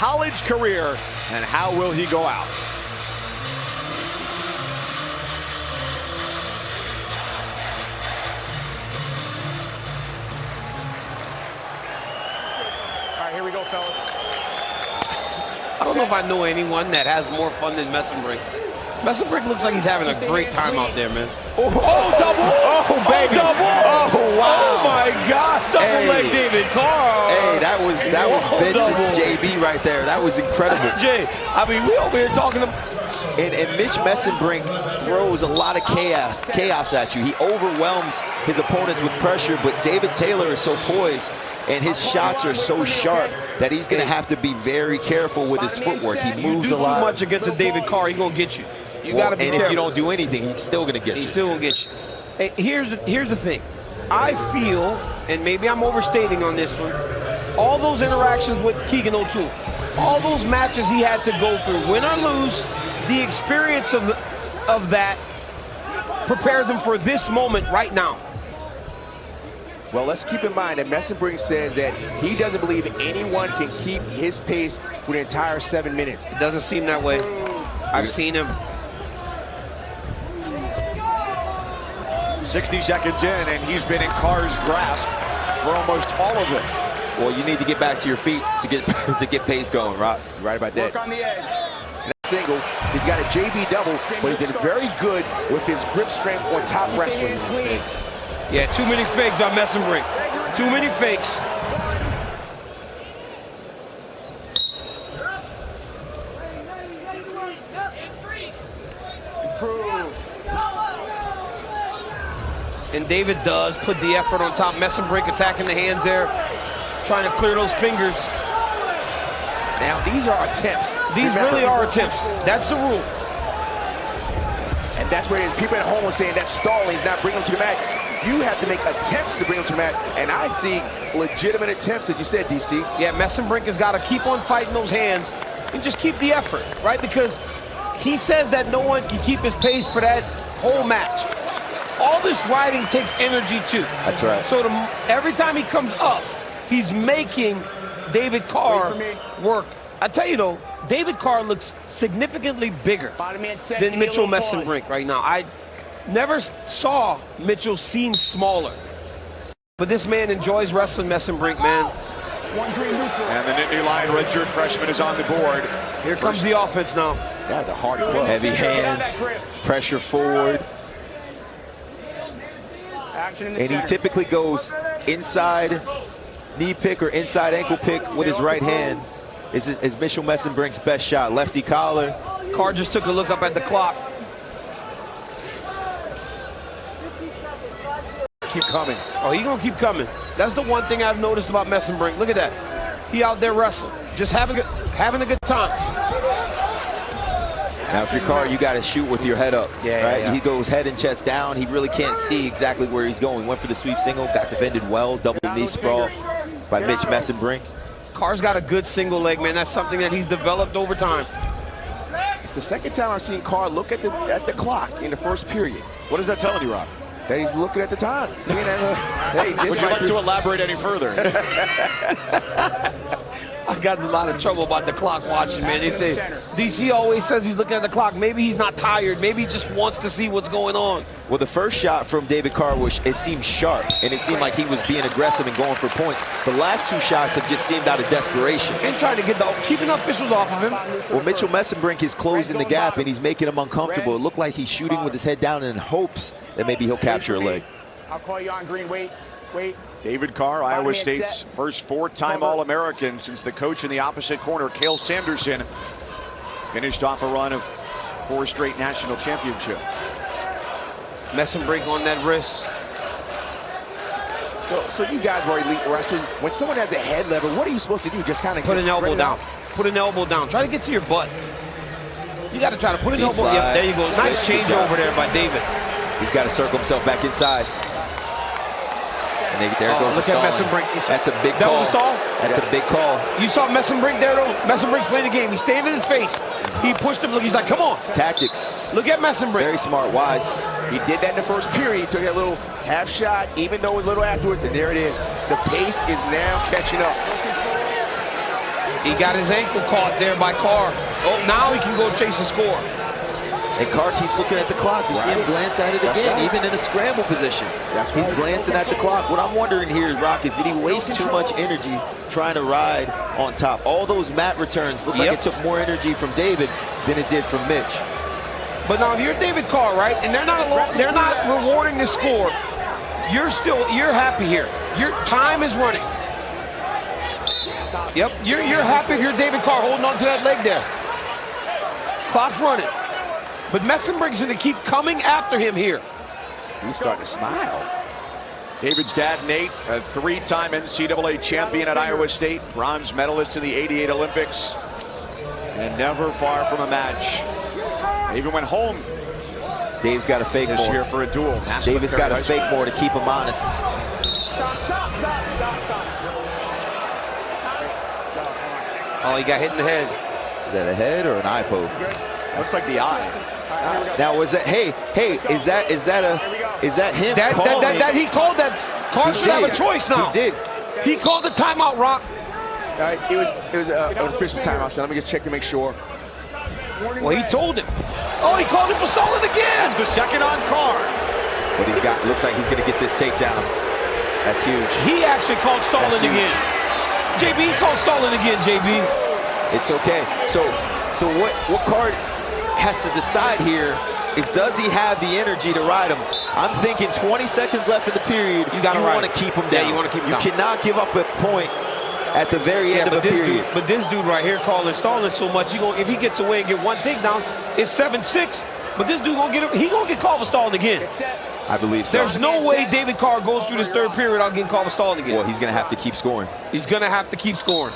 college career, and how will he go out? All right, here we go, fellas. I don't know if I know anyone that has more fun than Mesenbrink. Mesenbrink looks like he's having a great time out there, man. Oh, double! Oh, baby! Oh, double! Oh, wow! Oh my gosh! Double leg David Carr! Hey, that was vintage double. JB right there. That was incredible. Jay, I mean, we over here talking about. And Mitch Mesenbrink throws a lot of chaos at you. He overwhelms his opponents with pressure, but David Taylor is so poised and his shots are so sharp that he's going to have to be very careful with his footwork. He moves a lot. Too much against a David Carr, he's going to get you. You got to be careful. And if you don't do anything, he's still going to get you. He's still going to get you. Hey, here's the thing. I feel, and maybe I'm overstating on this one, all those interactions with Keegan O'Toole, all those matches he had to go through, win or lose, the experience of that prepares him for this moment right now. Well, let's keep in mind that Mesenbrink says that he doesn't believe anyone can keep his pace for the entire 7 minutes. It doesn't seem that way. I've seen him. 60 seconds in, and he's been in Carr's grasp for almost all of it. Well, you need to get back to your feet to get pace going, Rob. You're right about that. Work on the edge. Single, he's got a JB double, but he's been very good with his grip strength on top wrestling. Yeah, too many fakes by Mesenbrink. Too many fakes. And David does put the effort on top. Mesenbrink attacking the hands there, trying to clear those fingers. Now, these are attempts. These really are attempts. That's the rule. And that's where people at home are saying that stalling is not bringing them to the mat. You have to make attempts to bring them to the mat. And I see legitimate attempts, as you said, DC. Yeah, Mesenbrink has got to keep on fighting those hands and just keep the effort, right? Because he says that no one can keep his pace for that whole match. All this riding takes energy, too. That's right. So every time he comes up, he's making David Carr work. I tell you though, David Carr looks significantly bigger than Mitchell Mesenbrink right now. I never saw Mitchell seem smaller. But this man enjoys wrestling Mesenbrink, man. And the Nittany Lion redshirt freshman is on the board. Here comes the offense now. Yeah, the hard club. Heavy hands, pressure forward. And he typically goes inside knee pick or inside ankle pick with his right hand. Is Mitchell Mesenbrink's best shot. Lefty collar. Carr just took a look up at the clock. Keep coming. Oh, he's going to keep coming. That's the one thing I've noticed about Mesenbrink. Look at that. He out there wrestling. Just having a good time. Now, if you're Carr, you got to shoot with your head up. He goes head and chest down. He really can't see exactly where he's going. Went for the sweep single, got defended well. Double knee sprawl by Mitch Mesenbrink. Carr's got a good single leg, man. That's something that he's developed over time. It's the second time I've seen Carr look at the clock in the first period. What is that telling you, Rob? That he's looking at the time. Hey, would you like to elaborate any further? I got in a lot of trouble about the clock watching, man. They say, DC always says he's looking at the clock. Maybe he's not tired. Maybe he just wants to see what's going on. Well, the first shot from David Carr, it seemed sharp, and it seemed like he was being aggressive and going for points. The last two shots have just seemed out of desperation. And trying to get keeping the officials off of him. Well, Mitchell Mesenbrink is closing the gap, and he's making him uncomfortable. It looked like he's shooting with his head down in hopes that maybe he'll capture a leg. I'll call you on green. Wait. David Carr, Iowa State's first four-time All-American since the coach in the opposite corner, Cale Sanderson, finished off a run of 4 straight national championships. Mesenbrink on that wrist. So you guys were elite wrestling. When someone has a head level, what are you supposed to do? Just kind of put an elbow down. Put an elbow down. Try to get to your butt. You got to try to put an elbow. Yep, there you go. Nice change over there by David. He's got to circle himself back inside. And there goes look the at Mesenbrink. That's a big call. That was a stall? That's a big call. You saw Mesenbrink there, though? Mesenbrink's playing the game. He's staying in his face. He pushed him. Look, he's like, come on. Tactics. Look at Mesenbrink. Very smart, wise. He did that in the first period. He took that little half shot, even though it was a little afterwards, and there it is. The pace is now catching up. He got his ankle caught there by Carr. Oh, now he can go chase and score. And Carr keeps looking at the clock. You see him glance at it again, even in a scramble position. He's glancing at the clock. What I'm wondering here, Rock, is did he waste too much energy trying to ride on top? All those mat returns look like it took more energy from David than it did from Mitch. But now if you're David Carr, right, and they're not rewarding the score, you're happy here. Your time is running. Yep, you're happy if you're David Carr holding on to that leg there. Clock's running. But Mesenbrink's going to keep coming after him here. He's starting to smile. David's dad, Nate, a three-time NCAA champion at Iowa State, bronze medalist in the '88 Olympics, and never far from a match. Even went home. Dave's got to fake this more year for a duel. David's got to fake more to keep him honest. Oh, he got hit in the head. Is that a head or an eye poke? Looks like the eye. Now was that? Hey, is that him calling? That he called that. Carr should have a choice now. He did. He called the timeout, Rock. All right, it was an official's timeout, so let me just check to make sure. Well, he told him. Oh, he called him for stalling again. That's the second on Carr. But he's got. Looks like he's going to get this takedown. That's huge. He actually called stalling again. JB called stalling again. JB. It's okay. So what Carr has to decide here is, does he have the energy to ride him? I'm thinking 20 seconds left in the period. You want to keep him down. Yeah, you want to keep him down. You cannot give up a point at the very end of a period. But this dude right here calling stalling so much, if he gets away and get one takedown, it's 7-6. But this dude he gonna get called for stalling again. I believe so. There's no way David Carr goes through this third period without getting called for stalling again. Well, he's going to have to keep scoring. He's going to have to keep scoring.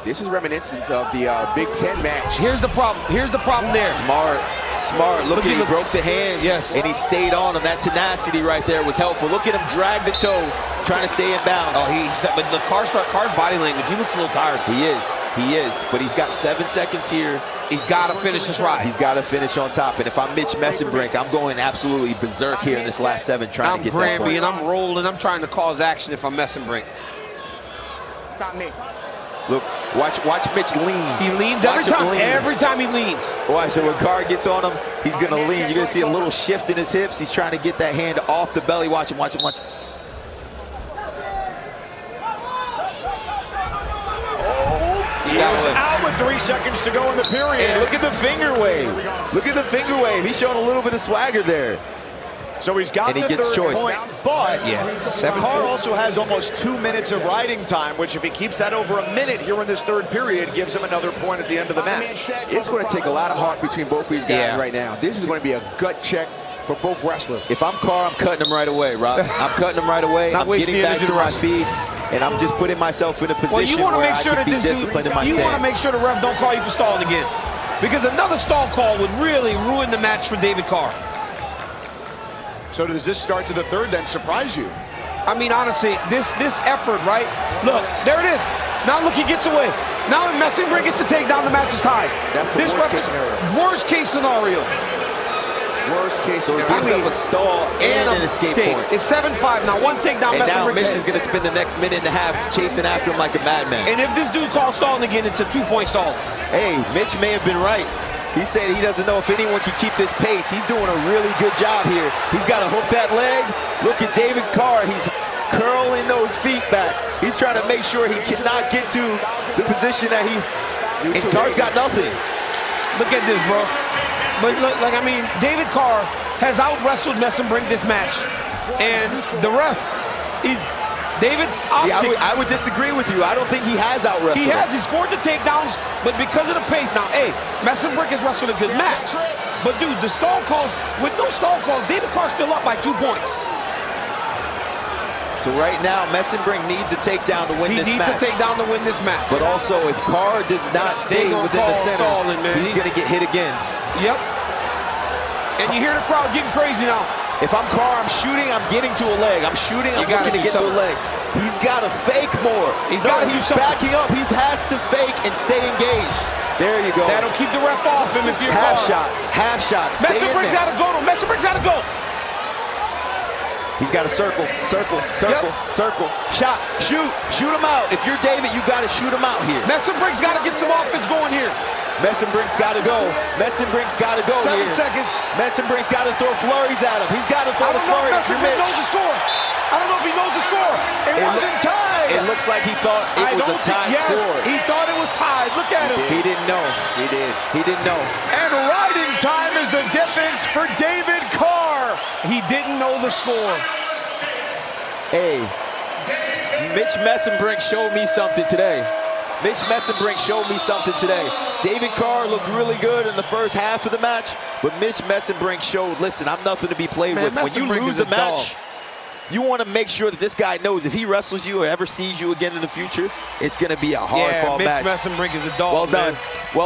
This is reminiscent of the Big Ten match. Here's the problem. Here's the problem there. Smart. Look at him. He broke the hand. Yes. And he stayed on him. That tenacity right there was helpful. Look at him drag the toe, trying to stay in bounds. Oh, but the Carr's body language, he looks a little tired. He is. But he's got 7 seconds here. He's got to finish this ride. He's got to finish on top. And if I'm Mitch Mesenbrink, I'm going absolutely berserk here in this last 7, trying to get that point. I'm Granby, and I'm rolling. I'm trying to cause action if I'm Mesenbrink. Top me. Look, watch Mitch lean. He leans every time. Every time he leans. Watch, so when Carr gets on him, he's going to lean. You're going to see a little shift in his hips. He's trying to get that hand off the belly. Watch him. He was out with 3 seconds to go in the period. And look at the finger wave. Look at the finger wave. He's showing a little bit of swagger there. So he's got the third point, but Carr also has almost 2 minutes of riding time, which if he keeps that over a minute here in this third period, gives him another point at the end of the match. It's going to take a lot of heart between both of these guys right now. This is going to be a gut check for both wrestlers. If I'm Carr, I'm cutting him right away, Rob. I'm cutting him right away. I'm getting back to my feet, and I'm just putting myself in a position where I can be disciplined in my stance. You want to make sure the ref don't call you for stalling again, because another stall call would really ruin the match for David Carr. So does this start to the third then surprise you? I mean, honestly, this effort, right? Look, there it is. Now look, he gets away. Now if Mesenbrink gets to take down, the match is tied. That's the worst case scenario. Worst case scenario. Worst case So it scenario. gives up a stall and an escape point. It's 7-5 now. One takedown. And now Mesenbrink Mitch is going to spend the next minute and a half chasing after him like a madman. And if this dude calls stalling again, it's a 2-point stall. Hey, Mitch may have been right. He said he doesn't know if anyone can keep this pace. He's doing a really good job here. He's got to hook that leg. Look at David Carr. He's curling those feet back. He's trying to make sure he cannot get to the position that he... And Carr's got nothing. Look at this, bro. But look, I mean, David Carr has out-wrestled Mesenbrink this match. And the ref is... David's optics. See, I would disagree with you. I don't think he has out-wrestled. He has. He scored the takedowns, but because of the pace now, hey, Mesenbrink has wrestled a good match. But, dude, the stall calls, with no stall calls, David Carr's still up by 2 points. So right now, Mesenbrink needs a takedown to win this match. He needs a takedown to win this match. But also, if Carr does not stay within the center, he's going to get hit again. Yep. And you hear the crowd getting crazy now. If I'm Carr, I'm shooting, I'm getting to a leg. I'm shooting, I'm looking to get to a leg. He's got to fake more. He's backing up. He has to fake and stay engaged. There you go. That'll keep the ref off him if you're half shots. Half shots. Mesenbrink's out of go. Mesenbrink's out of go. He's got to circle. Shot, shoot him out. If you're David, you got to shoot him out here. Mesenbrink's got to get some offense going here. Mesenbrink's got to go. Mesenbrink's got to go 7 here. seconds. Mesenbrink's got to throw flurries at him. He's got to throw the flurries. Mesenbrink knows the score. I don't know if he knows the score. It wasn't tied. It looks like he thought it was a tied score. He thought it was tied. Look at him. He didn't know. He did. He didn't know. And riding time is the difference for David Carr. He didn't know the score. Hey, Mitch Mesenbrink showed me something today. Mitch Mesenbrink showed me something today. David Carr looked really good in the first half of the match, but Mitch Mesenbrink showed, listen, I'm nothing to be played with. When you lose a match, you want to make sure that this guy knows if he wrestles you or ever sees you again in the future, it's going to be a hard-fought match. Mitch Mesenbrink is a dog, Well done. Man. Well